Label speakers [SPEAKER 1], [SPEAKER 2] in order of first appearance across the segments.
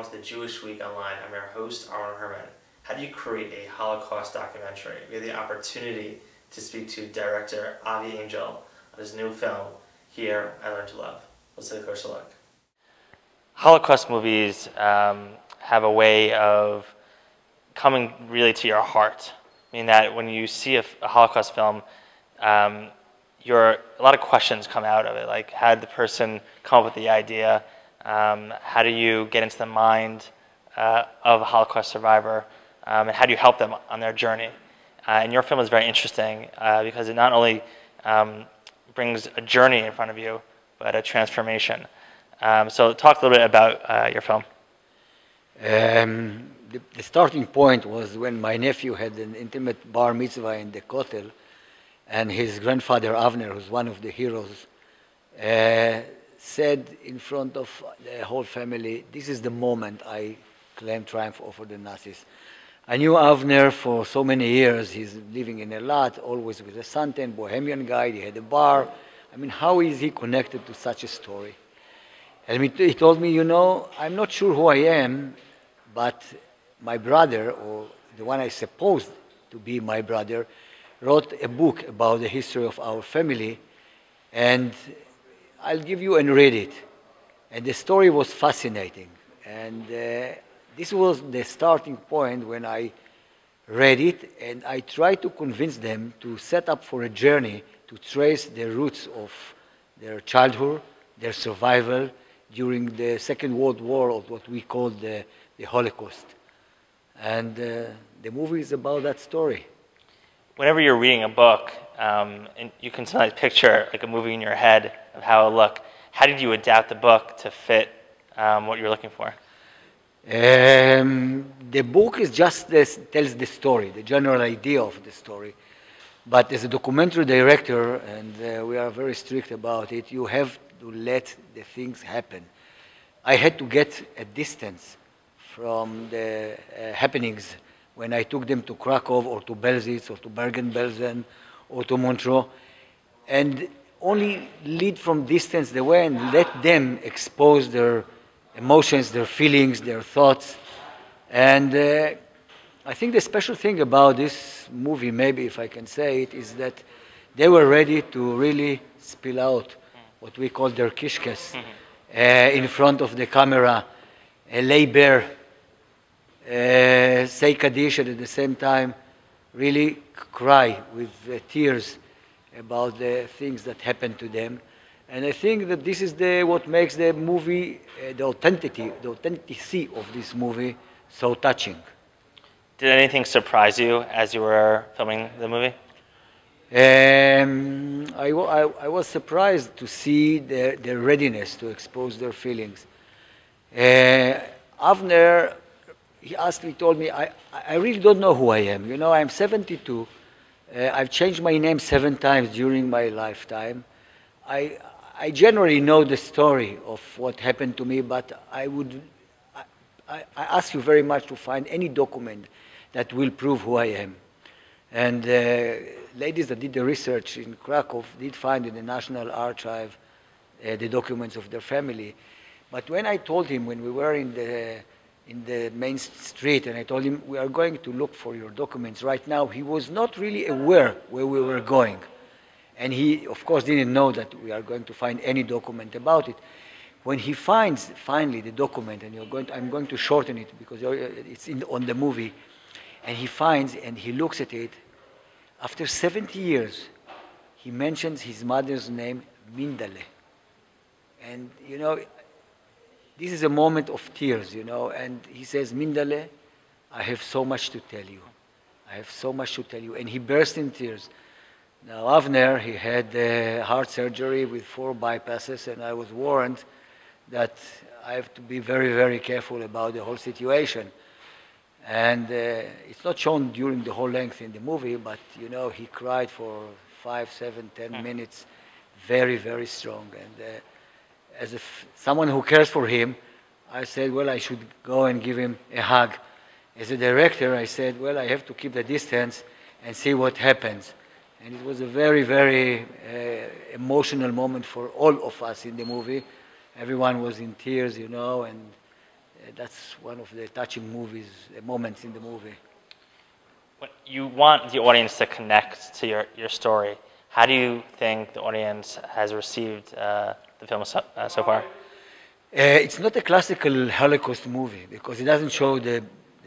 [SPEAKER 1] welcome to the Jewish Week Online. I'm your host, Aaron Herman. How do you create a Holocaust documentary? We had the opportunity to speak to Director Avi Angel on his new film, Here I Learned to Love. Let's take a closer look. Holocaust movies have a way of coming really to your heart. Meaning that when you see a Holocaust film, a lot of questions come out of it, like how did the person come up with the idea? How do you get into the mind of a Holocaust survivor? And how do you help them on their journey? And your film is very interesting because it not only brings a journey in front of you, but a transformation. So talk a little bit about your film.
[SPEAKER 2] The starting point was when my nephew had an intimate bar mitzvah in the Kotel, and his grandfather Avner, who's one of the heroes, said in front of the whole family, "This is the moment I claim triumph over the Nazis." I knew Avner for so many years. He's living in a lot, always with a suntan, bohemian guy. He had a bar. I mean, how is he connected to such a story? And he told me, I'm not sure who I am, but my brother, or the one I supposed to be my brother, wrote a book about the history of our family, and I'll give you and read it. And the story was fascinating. And this was the starting point when I read it, and I tried to convince them to set up for a journey to trace the roots of their childhood, their survival during the Second World War, of what we call the Holocaust. And the movie is about that story.
[SPEAKER 1] Whenever you're reading a book, and you can sometimes picture like a movie in your head of how it would look. How did you adapt the book to fit what you're looking for?
[SPEAKER 2] The book is just tells the story, the general idea of the story. But as a documentary director, and we are very strict about it, you have to let the things happen. I had to get a distance from the happenings when I took them to Krakow or to Belzec or to Bergen-Belsen or to Montreux, and only lead from distance the way and let them expose their emotions, their feelings, their thoughts. And I think the special thing about this movie, maybe if I can say it, is that they were ready to really spill out what we call their kishkes in front of the camera, lay bare, say Kaddish, and at the same time really cry with tears about the things that happened to them. And I think that this is what makes the movie, the authenticity of this movie so touching.
[SPEAKER 1] Did anything surprise you as you were filming the movie?
[SPEAKER 2] I was surprised to see their readiness to expose their feelings. Avner, he told me, I really don't know who I am. I'm 72. I've changed my name 7 times during my lifetime. I generally know the story of what happened to me, but I ask you very much to find any document that will prove who I am. And ladies that did the research in Krakow did find in the National Archive the documents of their family. But when I told him, when we were in the main street, and I told him, we are going to look for your documents right now, he was not really aware where we were going. And he, of course, didn't know that we are going to find any document about it. When he finds finally the document, and I'm going to shorten it because it's on the movie, and he finds and he looks at it, after 70 years, he mentions his mother's name, Mindale. And, this is a moment of tears, and he says, Mindale, I have so much to tell you. I have so much to tell you. And he burst in tears. Now, Avner, he had heart surgery with 4 bypasses, and I was warned that I have to be very, very careful about the whole situation. And it's not shown during the whole length in the movie, but, he cried for 5, 7, 10 minutes, very, very strong. And as someone who cares for him, I said, well, I should go and give him a hug. As a director, I said, well, I have to keep the distance and see what happens. And it was a very, very emotional moment for all of us in the movie. Everyone was in tears, and That's one of the touching moments in the movie.
[SPEAKER 1] When you want the audience to connect to your story, how do you think the audience has received the film so far?
[SPEAKER 2] It's not a classical Holocaust movie because it doesn't show the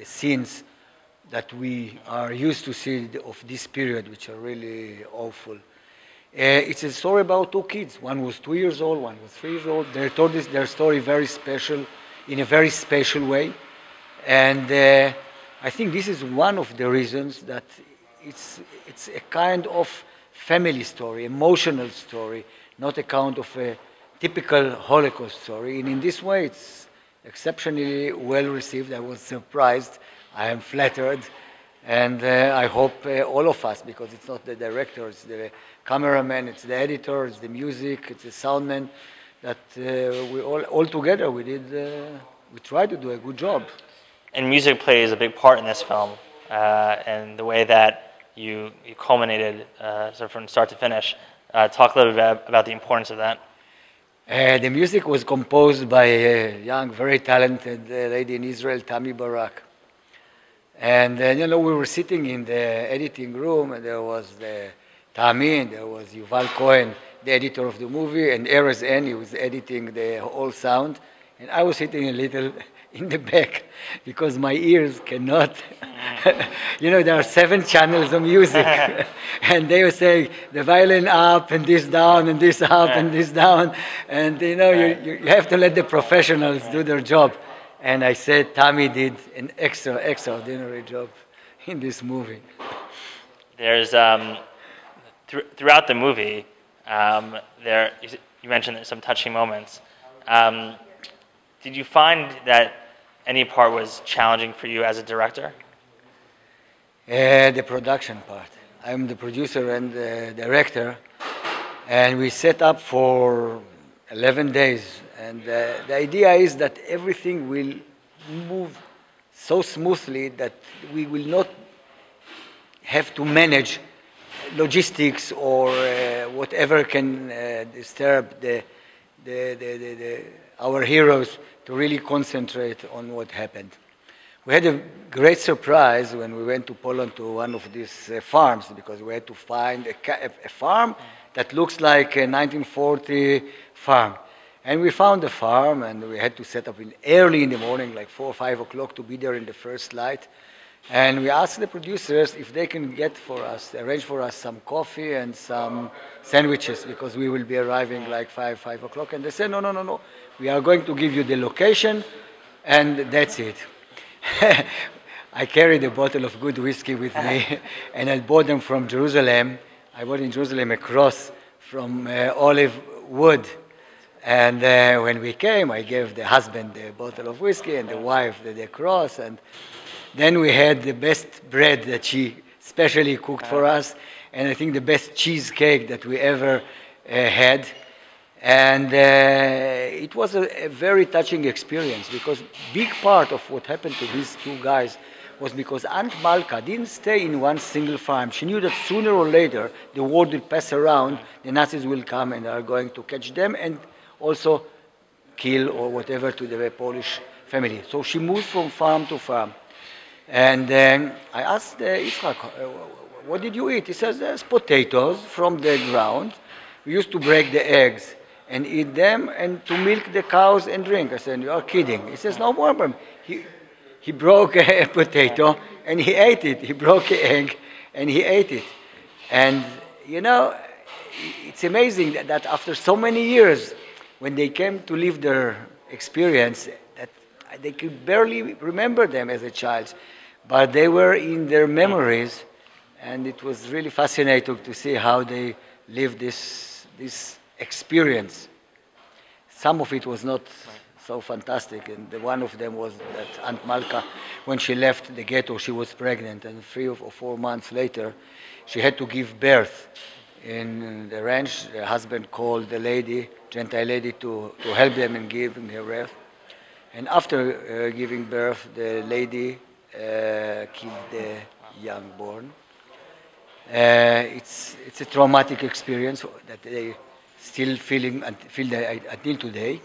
[SPEAKER 2] scenes that we are used to see of this period, which are really awful. It's a story about two kids. One was 2 years old, one was 3 years old. They told their story very special, in a very special way. And I think this is one of the reasons that it's a kind of family story, emotional story, not a kind of a typical Holocaust story. And in this way, it's exceptionally well received. I was surprised. I am flattered. And I hope all of us, because it's not the director, it's the cameraman, it's the editor, it's the music, it's the soundman, that we all together we tried to do a good job. And
[SPEAKER 1] music plays a big part in this film, and the way that you culminated sort of from start to finish. Talk a little bit about the importance of that.
[SPEAKER 2] The music was composed by a young, very talented lady in Israel, Tami Barak. And we were sitting in the editing room, and there was Tami, and there was Yuval Cohen, the editor of the movie, and Erez Eni, who was editing the whole sound. And I was sitting a little in the back because my ears cannot. There are 7 channels of music, and they were saying the violin up and this down and this up and this down, and you have to let the professionals do their job. And I said Tami did an extraordinary job in this movie.
[SPEAKER 1] There's throughout the movie, you mentioned some touching moments. Did you find that any part was challenging for you as a director?
[SPEAKER 2] The production part. I'm the producer and the director, and we set up for 11 days. And the idea is that everything will move so smoothly that we will not have to manage logistics or whatever can disturb our heroes to really concentrate on what happened. We had a great surprise when we went to Poland to one of these farms, because we had to find a farm that looks like a 1940 farm. And we found the farm, and we had to set up early in the morning, like 4 or 5 o'clock, to be there in the first light. And we asked the producers if they can arrange for us some coffee and some sandwiches, because we will be arriving like 5 o'clock. And they said, no. We are going to give you the location, and that's it. I carried a bottle of good whiskey with me, and I bought them from Jerusalem. I bought in Jerusalem a cross from olive wood. And when we came, I gave the husband the bottle of whiskey and the wife the cross. And then we had the best bread that she specially cooked for us, and I think the best cheesecake that we ever had. And it was a very touching experience, because big part of what happened to these two guys was because Aunt Malka didn't stay in one single farm. She knew that sooner or later the word will pass around, the Nazis will come and are going to catch them and also kill or whatever to the Polish family. So she moved from farm to farm. And I asked Yitzhak, what did you eat? He says, there's potatoes from the ground. We used to break the eggs and eat them and to milk the cows and drink. I said, you are kidding. He says, no problem. He broke a potato and he ate it. He broke an egg and he ate it. And, it's amazing that after so many years, when they came to live their experience, that they could barely remember them as a child, but they were in their memories, and it was really fascinating to see how they lived this experience. Some of it was not so fantastic, and one of them was that Aunt Malka, when she left the ghetto, she was pregnant, and 3 or 4 months later, she had to give birth in the ranch. The husband called the lady, Gentile lady, to help them in giving her birth. And after giving birth, the lady killed the young born. It's a traumatic experience that they still feel until today.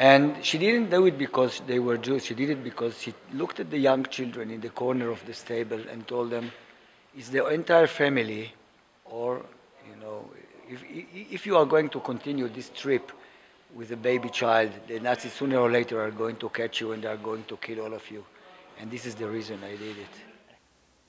[SPEAKER 2] And she didn't do it because they were Jews. She did it because she looked at the young children in the corner of the stable and told them, it's the entire family, or, you know, if you are going to continue this trip with a baby child, the Nazis sooner or later are going to catch you and they are going to kill all of you. And this is the reason I did it.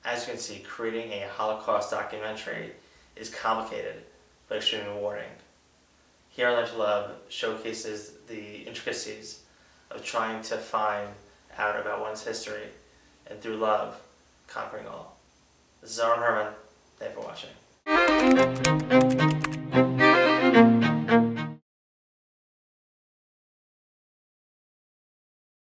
[SPEAKER 1] As you can see, creating a Holocaust documentary is complicated, but extremely rewarding. Here on Learn to Love showcases the intricacies of trying to find out about one's history and through love, conquering all. This is Aaron Herman. Thanks for watching.